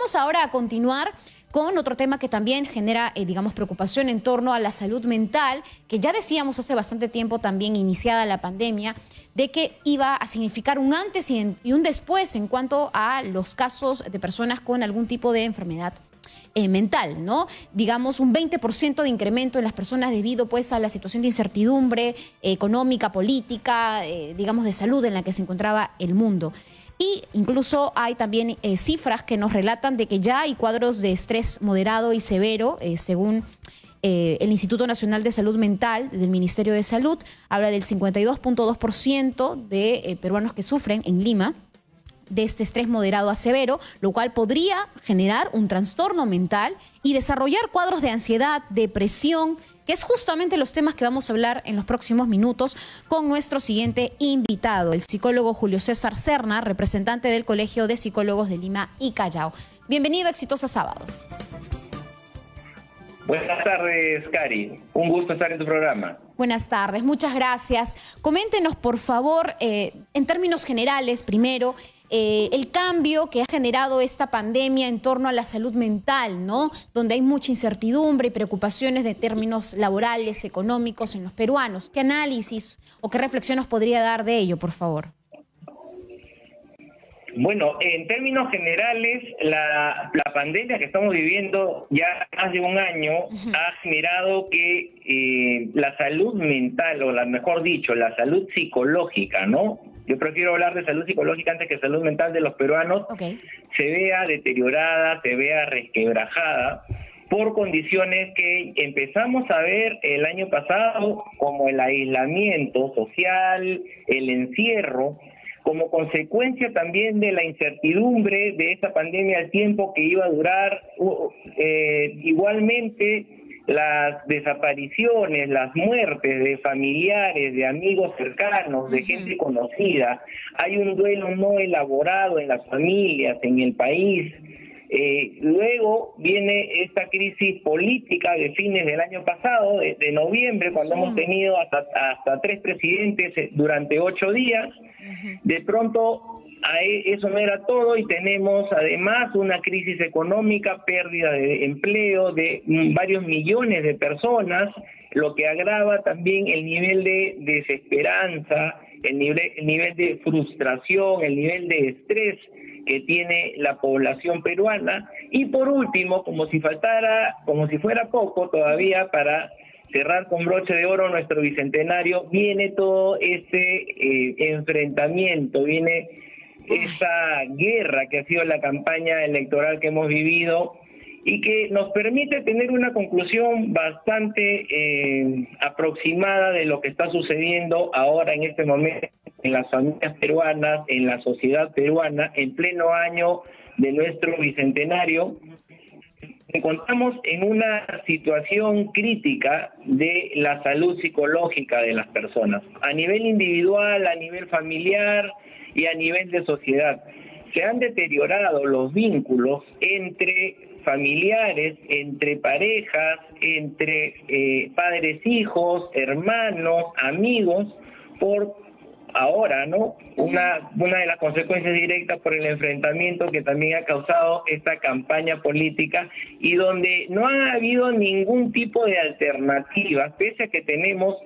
vamos ahora a continuar con otro tema que también genera, digamos, preocupación en torno a la salud mental, que ya decíamos hace bastante tiempo, también iniciada la pandemia, de que iba a significar un antes y un después en cuanto a los casos de personas con algún tipo de enfermedad mental, ¿no? Digamos, un 20% de incremento en las personas debido, pues, a la situación de incertidumbre económica, política, digamos, de salud en la que se encontraba el mundo. Y incluso hay también cifras que nos relatan de que ya hay cuadros de estrés moderado y severo, según el Instituto Nacional de Salud Mental del Ministerio de Salud. Habla del 52.2% de peruanos que sufren en Lima de este estrés moderado a severo, lo cual podría generar un trastorno mental y desarrollar cuadros de ansiedad, depresión, que es justamente los temas que vamos a hablar en los próximos minutos con nuestro siguiente invitado, el psicólogo Julio César Serna, representante del Colegio de Psicólogos de Lima y Callao. Bienvenido a Exitosa Sábado. Buenas tardes, Cari. Un gusto estar en tu programa. Buenas tardes, muchas gracias. Coméntenos, por favor, en términos generales, primero, el cambio que ha generado esta pandemia en torno a la salud mental, ¿no? Donde hay mucha incertidumbre y preocupaciones de términos laborales, económicos en los peruanos. ¿Qué análisis o qué reflexión nos podría dar de ello, por favor? Bueno, en términos generales, la pandemia que estamos viviendo ya más de un año ha generado que la salud mental, o mejor dicho, la salud psicológica, ¿no? Yo prefiero hablar de salud psicológica antes que salud mental de los peruanos, se vea deteriorada, se vea resquebrajada por condiciones que empezamos a ver el año pasado, como el aislamiento social, el encierro, como consecuencia también de la incertidumbre de esta pandemia, el tiempo que iba a durar. Igualmente, las desapariciones, las muertes de familiares, de amigos cercanos, de gente conocida. Hay un duelo no elaborado en las familias, en el país. Luego viene esta crisis política de fines del año pasado, de noviembre, cuando hemos tenido hasta 3 presidentes durante 8 días. De pronto, eso no era todo y tenemos además una crisis económica, pérdida de empleo de varios millones de personas, lo que agrava también el nivel de desesperanza, el nivel de frustración, el nivel de estrés que tiene la población peruana. Y por último, como si fuera poco todavía para cerrar con broche de oro nuestro bicentenario, viene todo este enfrentamiento, viene esta guerra que ha sido la campaña electoral que hemos vivido y que nos permite tener una conclusión bastante aproximada de lo que está sucediendo ahora en este momento en las familias peruanas, en la sociedad peruana, en pleno año de nuestro bicentenario. Encontramos en una situación crítica de la salud psicológica de las personas, a nivel individual, a nivel familiar y a nivel de sociedad. Se han deteriorado los vínculos entre familiares, entre parejas, entre padres, hijos, hermanos, amigos, por ahora, ¿no? Una de las consecuencias directas por el enfrentamiento que también ha causado esta campaña política y donde no ha habido ningún tipo de alternativa, pese a que tenemos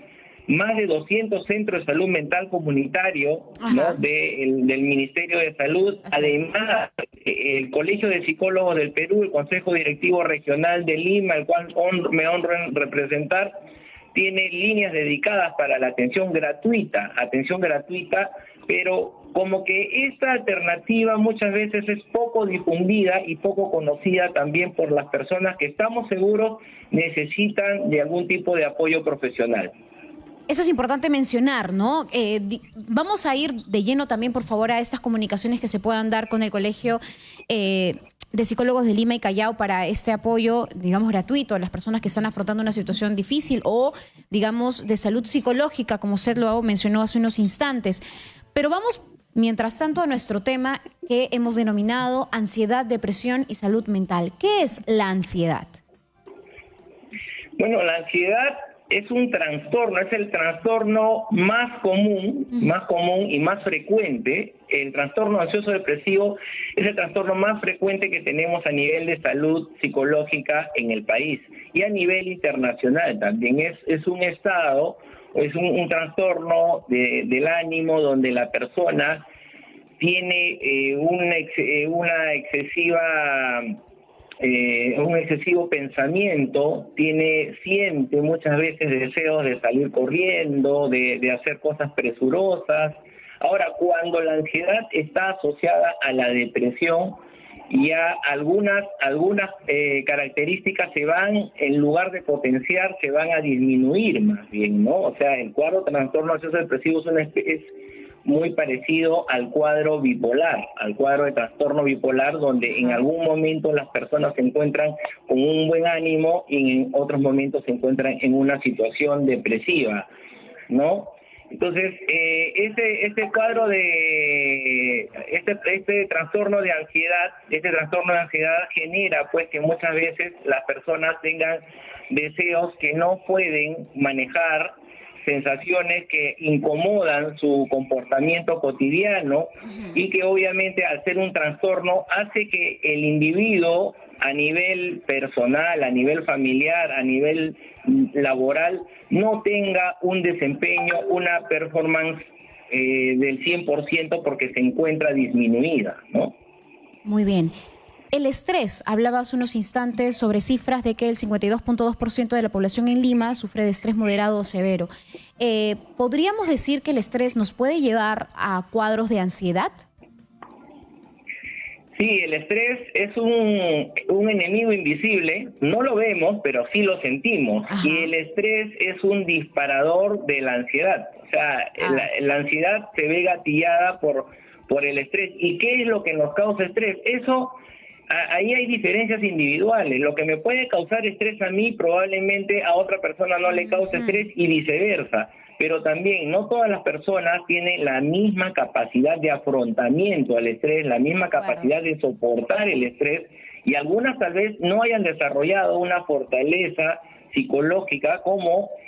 más de 200 centros de salud mental comunitario, ¿no? del Ministerio de Salud. Además, el Colegio de Psicólogos del Perú, el Consejo Directivo Regional de Lima, el cual me honro en representar, tiene líneas dedicadas para la atención gratuita, pero como que esta alternativa muchas veces es poco difundida y poco conocida también por las personas que estamos seguros necesitan de algún tipo de apoyo profesional. Eso es importante mencionar, ¿no? Vamos a ir de lleno también, por favor, a estas comunicaciones que se puedan dar con el Colegio de Psicólogos de Lima y Callao para este apoyo, digamos, gratuito a las personas que están afrontando una situación difícil o, digamos, de salud psicológica, como usted lo mencionó hace unos instantes. Pero vamos, mientras tanto, a nuestro tema que hemos denominado ansiedad, depresión y salud mental. ¿Qué es la ansiedad? Bueno, la ansiedad es un trastorno, es el trastorno más común y más frecuente. El trastorno ansioso depresivo es el trastorno más frecuente que tenemos a nivel de salud psicológica en el país y a nivel internacional también. Es un estado, es un trastorno del ánimo donde la persona tiene un excesivo pensamiento, siente muchas veces deseos de salir corriendo, de hacer cosas presurosas. Ahora, cuando la ansiedad está asociada a la depresión, ya algunas características se van, en lugar de potenciar, se van a disminuir más bien, ¿no? O sea, el cuadro trastorno ansioso depresivo es muy parecido al cuadro bipolar, al cuadro de trastorno bipolar, donde en algún momento las personas se encuentran con un buen ánimo y en otros momentos se encuentran en una situación depresiva, ¿no? Entonces, este cuadro de este trastorno de ansiedad genera pues que muchas veces las personas tengan deseos que no pueden manejar, sensaciones que incomodan su comportamiento cotidiano y que obviamente al ser un trastorno hace que el individuo a nivel personal, a nivel familiar, a nivel laboral, no tenga un desempeño, una performance del 100% porque se encuentra disminuida, ¿no? Muy bien. El estrés, hablaba hace unos instantes sobre cifras de que el 52.2% de la población en Lima sufre de estrés moderado o severo. ¿Podríamos decir que el estrés nos puede llevar a cuadros de ansiedad? Sí, el estrés es un enemigo invisible, no lo vemos, pero sí lo sentimos. Ajá. Y el estrés es un disparador de la ansiedad. O sea, la ansiedad se ve gatillada por el estrés. ¿Y qué es lo que nos causa estrés? Ahí hay diferencias individuales. Lo que me puede causar estrés a mí, probablemente a otra persona no le cause estrés y viceversa. Pero también no todas las personas tienen la misma capacidad de afrontamiento al estrés, la misma capacidad de soportar el estrés, y algunas tal vez no hayan desarrollado una fortaleza psicológica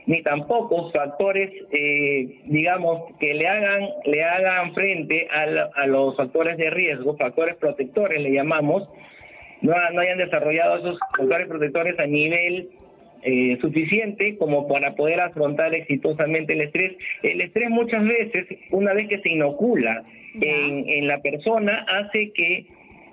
ni tampoco factores, digamos, que le hagan frente a los factores de riesgo, factores protectores le llamamos, no hayan desarrollado esos factores protectores a nivel suficiente como para poder afrontar exitosamente el estrés. El estrés muchas veces, una vez que se inocula en la persona, hace que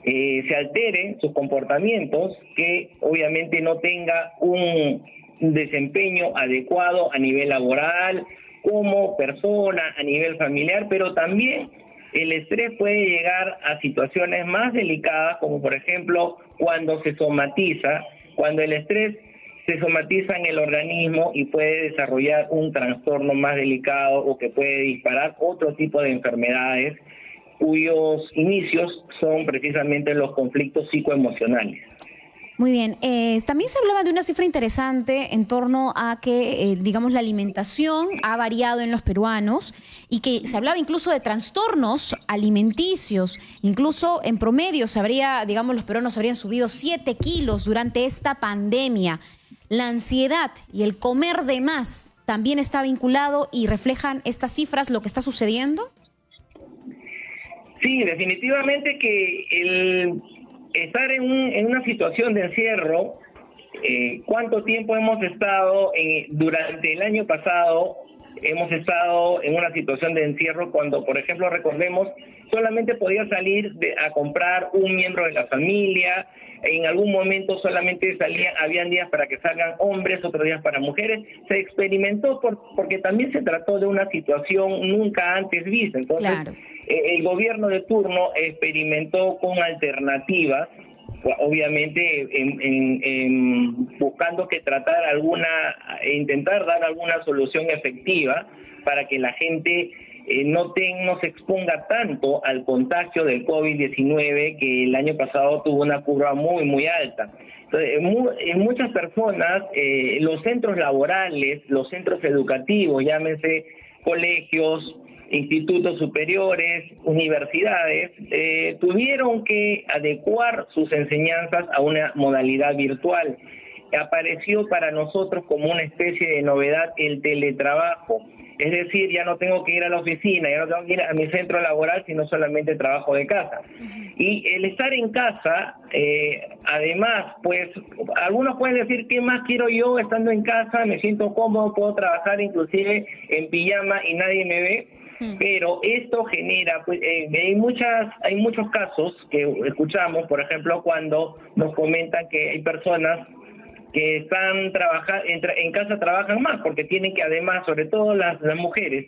se alteren sus comportamientos, que obviamente no tenga un desempeño adecuado a nivel laboral, como persona, a nivel familiar, pero también el estrés puede llegar a situaciones más delicadas, como por ejemplo cuando se somatiza, cuando el estrés se somatiza en el organismo y puede desarrollar un trastorno más delicado o que puede disparar otro tipo de enfermedades cuyos inicios son precisamente los conflictos psicoemocionales. Muy bien. También se hablaba de una cifra interesante en torno a que, digamos, la alimentación ha variado en los peruanos y que se hablaba incluso de trastornos alimenticios. Incluso en promedio los peruanos habrían subido 7 kilos durante esta pandemia. La ansiedad y el comer de más también está vinculado y reflejan estas cifras lo que está sucediendo. Sí, definitivamente que el estar en una situación de encierro, ¿cuánto tiempo hemos estado durante el año pasado? Hemos estado en una situación de encierro cuando, por ejemplo, recordemos, solamente podía salir a comprar un miembro de la familia. En algún momento solamente habían días para que salgan hombres, otros días para mujeres. Se experimentó porque también se trató de una situación nunca antes vista. Entonces, claro, el gobierno de turno experimentó con alternativas, obviamente buscando intentar dar alguna solución efectiva para que la gente no se exponga tanto al contagio del COVID-19, que el año pasado tuvo una curva muy, muy alta. Entonces, en muchas personas, los centros laborales, los centros educativos, llámese colegios, institutos superiores, universidades, tuvieron que adecuar sus enseñanzas a una modalidad virtual. apareció para nosotros como una especie de novedad el teletrabajo. Es decir, ya no tengo que ir a la oficina, ya no tengo que ir a mi centro laboral, sino solamente trabajo de casa. Y el estar en casa, además, pues, algunos pueden decir, ¿qué más quiero yo estando en casa? Me siento cómodo, puedo trabajar inclusive en pijama y nadie me ve. Pero esto genera, pues, hay muchos casos que escuchamos, por ejemplo, cuando nos comentan que hay personas que están trabajando en casa, trabajan más porque tienen que, además, sobre todo las mujeres,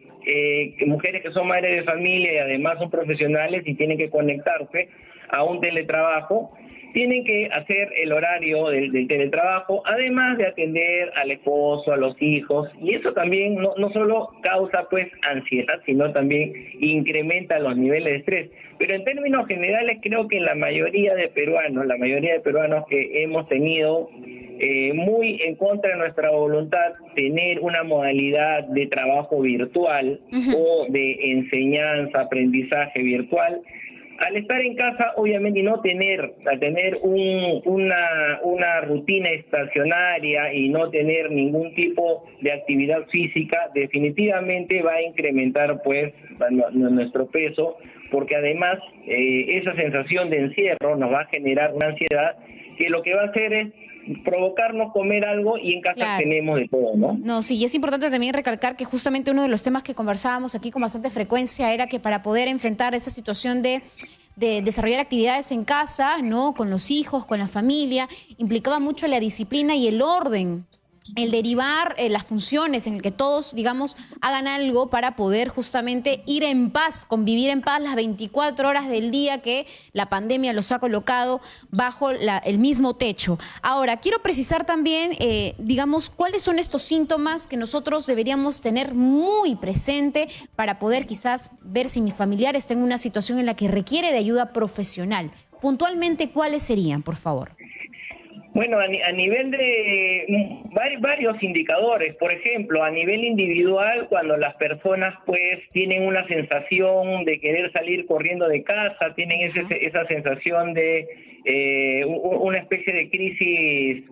mujeres que son madres de familia y además son profesionales y tienen que conectarse a un teletrabajo, tienen que hacer el horario del teletrabajo, además de atender al esposo, a los hijos, y eso también no solo causa pues ansiedad, sino también incrementa los niveles de estrés. Pero en términos generales creo que la mayoría de peruanos que hemos tenido muy en contra de nuestra voluntad tener una modalidad de trabajo virtual o de enseñanza, aprendizaje virtual, al estar en casa, obviamente, y no tener una rutina estacionaria y no tener ningún tipo de actividad física, definitivamente va a incrementar pues nuestro peso, porque además esa sensación de encierro nos va a generar una ansiedad que lo que va a hacer es provocarnos comer algo, y en casa tenemos de todo, ¿no? No, sí, y es importante también recalcar que justamente uno de los temas que conversábamos aquí con bastante frecuencia era que para poder enfrentar esta situación de desarrollar actividades en casa, ¿no?, con los hijos, con la familia, implicaba mucho la disciplina y el orden, el derivar las funciones en el que todos, digamos, hagan algo para poder justamente ir en paz, convivir en paz las 24 horas del día que la pandemia los ha colocado bajo el mismo techo. Ahora, quiero precisar también, digamos, cuáles son estos síntomas que nosotros deberíamos tener muy presente para poder quizás ver si mi familiar está en una situación en la que requiere de ayuda profesional. Puntualmente, ¿cuáles serían, por favor? Bueno, a nivel de varios indicadores, por ejemplo, a nivel individual, cuando las personas pues tienen una sensación de querer salir corriendo de casa, tienen esa sensación de una especie de crisis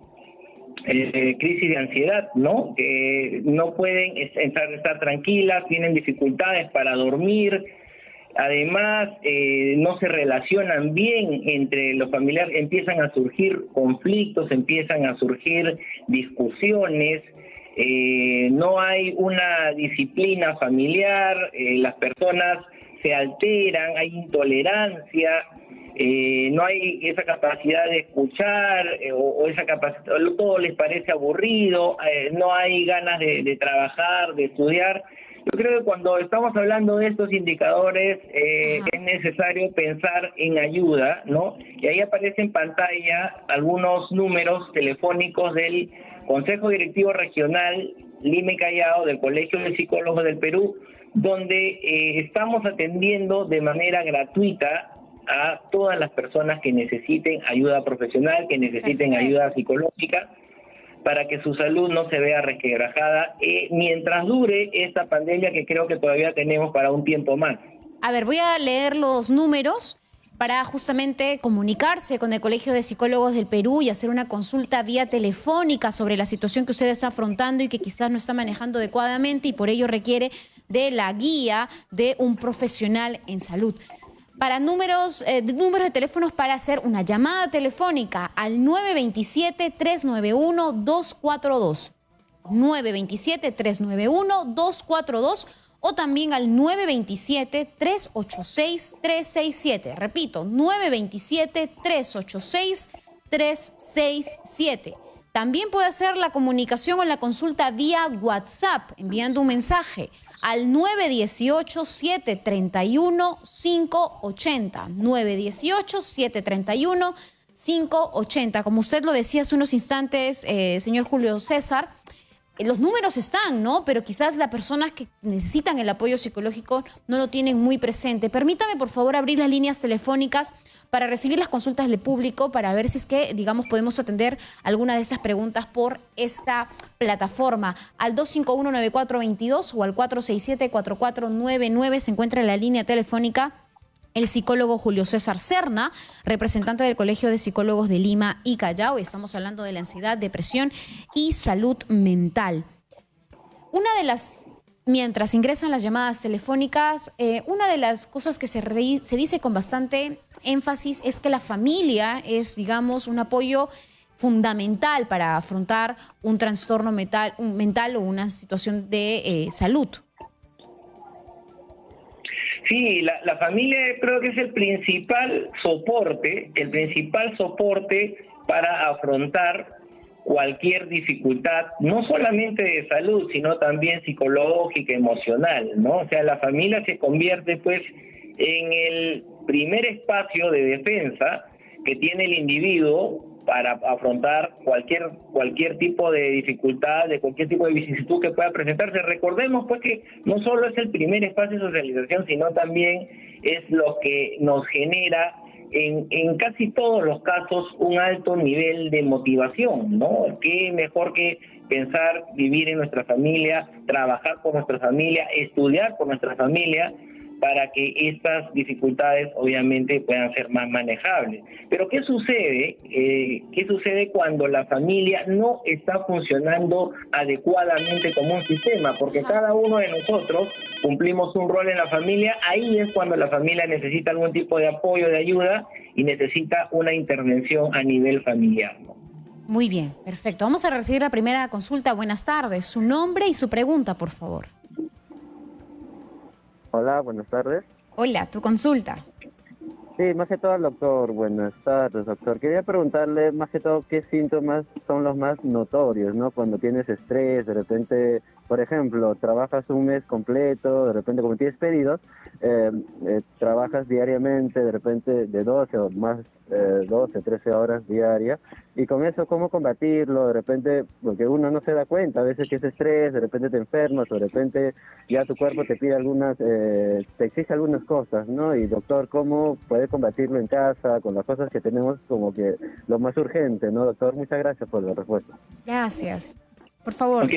de ansiedad, ¿no? Que no pueden estar tranquilas, tienen dificultades para dormir. Además, no se relacionan bien entre los familiares, empiezan a surgir conflictos, empiezan a surgir discusiones, no hay una disciplina familiar, las personas se alteran, hay intolerancia, no hay esa capacidad de escuchar o esa capacidad, todo les parece aburrido, no hay ganas de trabajar, de estudiar. Yo creo que cuando estamos hablando de estos indicadores es necesario pensar en ayuda, ¿no? Y ahí aparece en pantalla algunos números telefónicos del Consejo Directivo Regional Lima y Callao, del Colegio de Psicólogos del Perú, donde estamos atendiendo de manera gratuita a todas las personas que necesiten ayuda profesional, que necesiten ayuda psicológica, para que su salud no se vea resquebrajada mientras dure esta pandemia, que creo que todavía tenemos para un tiempo más. A ver, voy a leer los números para justamente comunicarse con el Colegio de Psicólogos del Perú y hacer una consulta vía telefónica sobre la situación que usted está afrontando y que quizás no está manejando adecuadamente y por ello requiere de la guía de un profesional en salud. Para números de teléfonos para hacer una llamada telefónica al 927-391-242, 927-391-242 o también al 927-386-367. Repito, 927-386-367. También puede hacer la comunicación o la consulta vía WhatsApp, enviando un mensaje al 918-731-580. 918-731-580. Como usted lo decía hace unos instantes, señor Julio César, los números están, ¿no? Pero quizás las personas que necesitan el apoyo psicológico no lo tienen muy presente. Permítame, por favor, abrir las líneas telefónicas para recibir las consultas del público, para ver si es que, digamos, podemos atender alguna de estas preguntas por esta plataforma. Al 251-9422 o al 467-4499 se encuentra en la línea telefónica el psicólogo Julio César Serna, representante del Colegio de Psicólogos de Lima y Callao. Estamos hablando de la ansiedad, depresión y salud mental. Mientras ingresan las llamadas telefónicas, una de las cosas que se dice con bastante énfasis es que la familia es, digamos, un apoyo fundamental para afrontar un trastorno mental o una situación de salud. Sí, la familia creo que es el principal soporte para afrontar cualquier dificultad, no solamente de salud, sino también psicológica, emocional, ¿no? O sea, la familia se convierte pues en el primer espacio de defensa que tiene el individuo para afrontar cualquier tipo de dificultad, de cualquier tipo de vicisitud que pueda presentarse. Recordemos pues que no solo es el primer espacio de socialización, sino también es lo que nos genera en casi todos los casos un alto nivel de motivación, ¿no? Qué mejor que pensar, vivir en nuestra familia, trabajar por nuestra familia, estudiar por nuestra familia, para que estas dificultades obviamente puedan ser más manejables. Pero ¿qué sucede? ¿Qué sucede cuando la familia no está funcionando adecuadamente como un sistema? Porque cada uno de nosotros cumplimos un rol en la familia. Ahí es cuando la familia necesita algún tipo de apoyo, de ayuda, y necesita una intervención a nivel familiar, ¿no? Muy bien, perfecto. Vamos a recibir la primera consulta. Buenas tardes. Su nombre y su pregunta, por favor. Hola, buenas tardes. Hola, tu consulta. Sí, más que todo al doctor. Buenas tardes, doctor. Quería preguntarle más que todo qué síntomas son los más notorios, ¿no? Cuando tienes estrés, de repente, por ejemplo, trabajas un mes completo, de repente como tienes pedidos, trabajas diariamente, de repente de 12 o más, 12, 13 horas diarias, y con eso, ¿cómo combatirlo? De repente, porque uno no se da cuenta, a veces que es estrés, de repente te enfermas, o de repente ya tu cuerpo te pide te exige algunas cosas, ¿no? Y doctor, ¿cómo puede combatirlo en casa, con las cosas que tenemos como que lo más urgente, ¿no, doctor? Muchas gracias por la respuesta. Gracias. Por favor. Ok,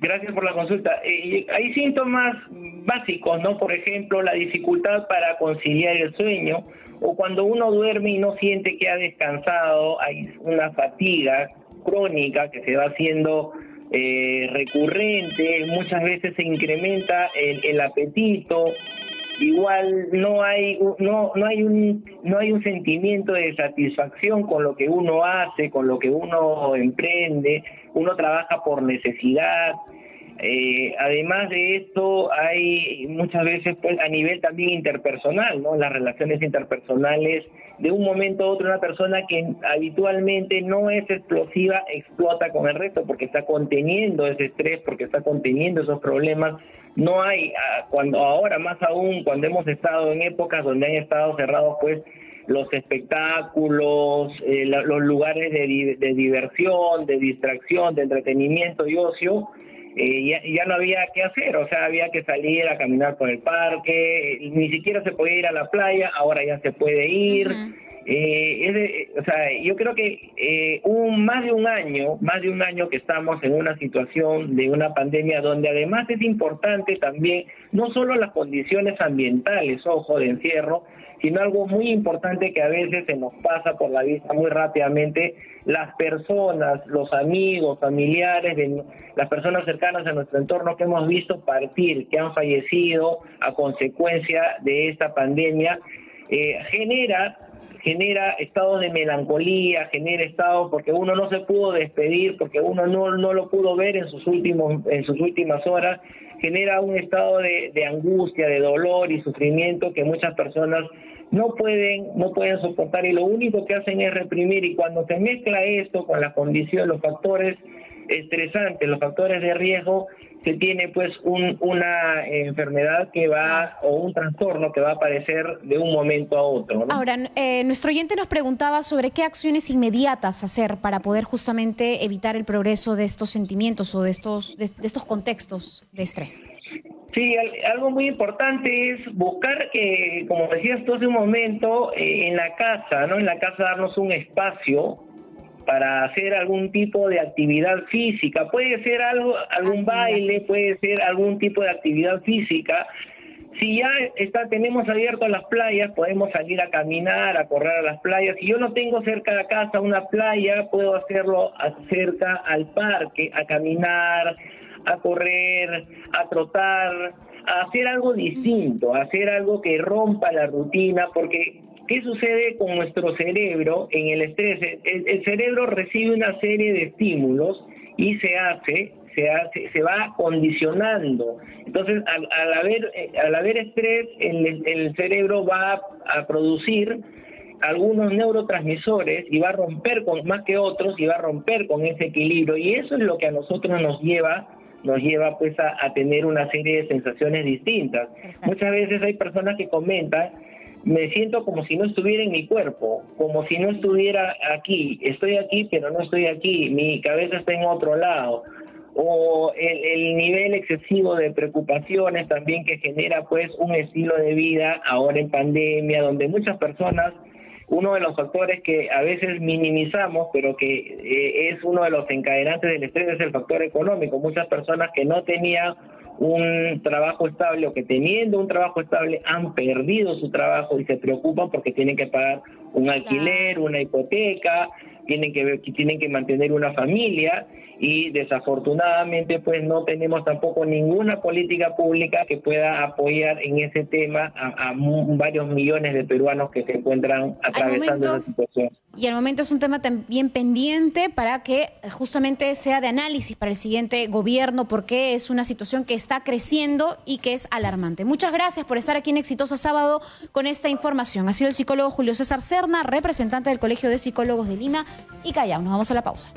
gracias por la consulta. Hay síntomas básicos, ¿no? Por ejemplo, la dificultad para conciliar el sueño, o cuando uno duerme y no siente que ha descansado, hay una fatiga crónica que se va haciendo recurrente, muchas veces se incrementa el apetito. Igual no hay un sentimiento de satisfacción con lo que uno hace, con lo que uno emprende. Uno trabaja por necesidad. Además de esto, hay muchas veces pues a nivel también interpersonal, ¿no? Las relaciones interpersonales, de un momento a otro una persona que habitualmente no es explosiva explota con el resto porque está conteniendo ese estrés, porque está conteniendo esos problemas. No hay, ahora más aún cuando hemos estado en épocas donde han estado cerrados pues los espectáculos, los lugares de diversión, de distracción, de entretenimiento y ocio, ya no había qué hacer, o sea, había que salir a caminar por el parque, ni siquiera se podía ir a la playa, ahora ya se puede ir. O sea, yo creo que más de un año que estamos en una situación de una pandemia donde además es importante también no solo las condiciones ambientales, ojo, de encierro, sino algo muy importante que a veces se nos pasa por la vista muy rápidamente: las personas, los amigos, familiares, las personas cercanas a nuestro entorno que hemos visto partir, que han fallecido a consecuencia de esta pandemia, genera estados de melancolía, genera estados porque uno no se pudo despedir, porque uno no lo pudo ver en sus últimas horas, genera un estado de angustia, de dolor y sufrimiento que muchas personas no pueden soportar, y lo único que hacen es reprimir. Y cuando se mezcla esto con las condiciones, los factores estresantes, los factores de riesgo, se tiene pues una enfermedad o un trastorno que va a aparecer de un momento a otro, ¿no? Ahora, nuestro oyente nos preguntaba sobre qué acciones inmediatas hacer para poder justamente evitar el progreso de estos sentimientos o de estos contextos de estrés. Sí, algo muy importante es buscar que, como decías tú hace un momento, en la casa, ¿no? En la casa darnos un espacio para hacer algún tipo de actividad física. Puede ser algún baile, puede ser algún tipo de actividad física. Si ya tenemos abiertas las playas, podemos salir a caminar, a correr a las playas. Si yo no tengo cerca de casa una playa, puedo hacerlo cerca al parque, a caminar, a correr, a trotar, a hacer algo distinto, a hacer algo que rompa la rutina, porque ¿qué sucede con nuestro cerebro en el estrés? El cerebro recibe una serie de estímulos y se va condicionando. Entonces, al haber estrés, el cerebro va a producir algunos neurotransmisores y va a romper más que otros y va a romper con ese equilibrio. Y eso es lo que a nosotros nos lleva pues a tener una serie de sensaciones distintas. Perfecto. Muchas veces hay personas que comentan: me siento como si no estuviera en mi cuerpo, como si no estuviera aquí. Estoy aquí, pero no estoy aquí. Mi cabeza está en otro lado. O el nivel excesivo de preocupaciones también que genera pues un estilo de vida ahora en pandemia, donde muchas personas, uno de los factores que a veces minimizamos, pero que es uno de los encadenantes del estrés, es el factor económico. Muchas personas que no tenían un trabajo estable o que teniendo un trabajo estable han perdido su trabajo y se preocupan porque tienen que pagar un alquiler, una hipoteca, tienen que mantener una familia, y desafortunadamente pues no tenemos tampoco ninguna política pública que pueda apoyar en ese tema a varios millones de peruanos que se encuentran atravesando esa situación. Y al momento es un tema también pendiente para que justamente sea de análisis para el siguiente gobierno, porque es una situación que está creciendo y que es alarmante. Muchas gracias por estar aquí en Exitosa Sábado con esta información. Ha sido el psicólogo Julio César Serna, representante del Colegio de Psicólogos de Lima y Callao. Nos vamos a la pausa.